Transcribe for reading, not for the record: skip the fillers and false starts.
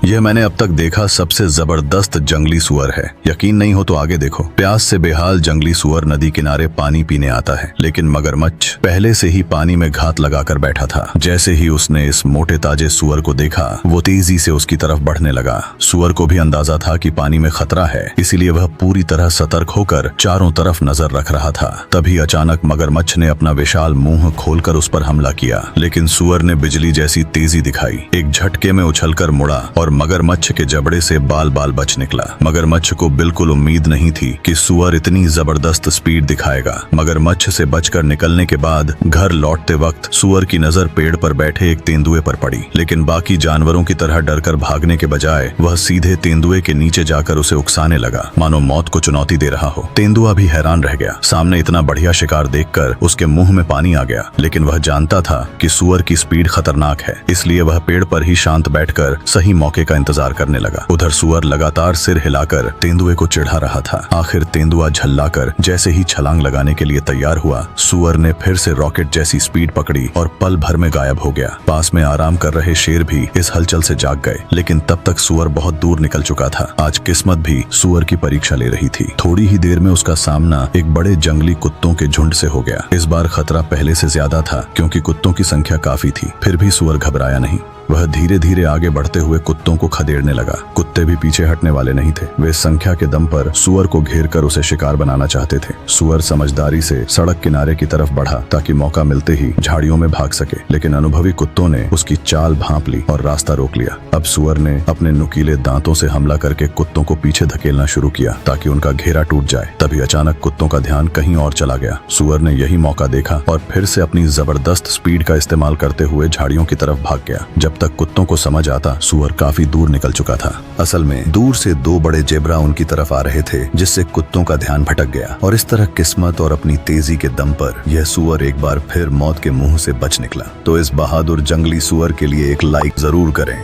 यह मैंने अब तक देखा सबसे जबरदस्त जंगली सुअर है। यकीन नहीं हो तो आगे देखो। प्यास से बेहाल जंगली सुअर नदी किनारे पानी पीने आता है, लेकिन मगरमच्छ पहले से ही पानी में घात लगाकर बैठा था। जैसे ही उसने इस मोटे ताजे सुअर को देखा, वो तेजी से उसकी तरफ बढ़ने लगा। सुअर को भी अंदाजा था कि पानी में खतरा है, इसीलिए वह पूरी तरह सतर्क होकर चारों तरफ नजर रख रहा था। तभी अचानक मगरमच्छ ने अपना विशाल मुंह खोलकर उस पर हमला किया, लेकिन सुअर ने बिजली जैसी तेजी दिखाई। एक झटके में उछलकर मुड़ा और मगरमच्छ के जबड़े से बाल बाल बच निकला। मगरमच्छ को बिल्कुल उम्मीद नहीं थी कि सुअर इतनी जबरदस्त स्पीड दिखाएगा। मगरमच्छ से बचकर निकलने के बाद घर लौटते वक्त सुअर की नजर पेड़ पर बैठे एक तेंदुए पर पड़ी, लेकिन बाकी जानवरों की तरह डरकर भागने के बजाय वह सीधे तेंदुए के नीचे जाकर उसे उकसाने लगा, मानो मौत को चुनौती दे रहा हो। तेंदुआ भी हैरान रह गया। सामने इतना बढ़िया शिकार देखकर उसके मुंह में पानी आ गया, लेकिन वह जानता था कि सुअर की स्पीड खतरनाक है, इसलिए वह पेड़ पर ही शांत बैठकर सही मौके का इंतजार करने लगा। उधर सुअर लगातार सिर हिलाकर तेंदुए को चिढ़ा रहा था। आखिर तेंदुआ झल्लाकर जैसे ही छलांग लगाने के लिए तैयार हुआ, सुअर ने फिर से रॉकेट जैसी स्पीड पकड़ी और पल भर में गायब हो गया। पास में आराम कर रहे शेर भी इस हलचल से जाग गए, लेकिन तब तक सुअर बहुत दूर निकल चुका था। आज किस्मत भी सुअर की परीक्षा ले रही थी। थोड़ी ही देर में उसका सामना एक बड़े जंगली कुत्तों के झुंड से हो गया। इस बार खतरा पहले से ज्यादा था, क्योंकि कुत्तों की संख्या काफी थी। फिर भी सुअर घबराया नहीं। वह धीरे धीरे आगे बढ़ते हुए कुत्तों को खदेड़ने लगा। कुत्ते भी पीछे हटने वाले नहीं थे। वे संख्या के दम पर सुअर को घेर कर उसे शिकार बनाना चाहते थे। सुअर समझदारी से सड़क किनारे की तरफ बढ़ा ताकि मौका मिलते ही झाड़ियों में भाग सके, लेकिन अनुभवी कुत्तों ने उसकी चाल भांप ली और रास्ता रोक लिया। अब सुअर ने अपने नुकीले दांतों से हमला करके कुत्तों को पीछे धकेलना शुरू किया ताकि उनका घेरा टूट जाए। तभी अचानक कुत्तों का ध्यान कहीं और चला गया। सुअर ने यही मौका देखा और फिर से अपनी जबरदस्त स्पीड का इस्तेमाल करते हुए झाड़ियों की तरफ भाग गया। जब तक कुत्तों को समझ आता, सुअर काफी दूर निकल चुका था। असल में दूर से दो बड़े जेब्रा उनकी तरफ आ रहे थे, जिससे कुत्तों का ध्यान भटक गया और इस तरह किस्मत और अपनी तेजी के दम पर यह सुअर एक बार फिर मौत के मुंह से बच निकला। तो इस बहादुर जंगली सुअर के लिए एक लाइक जरूर करें।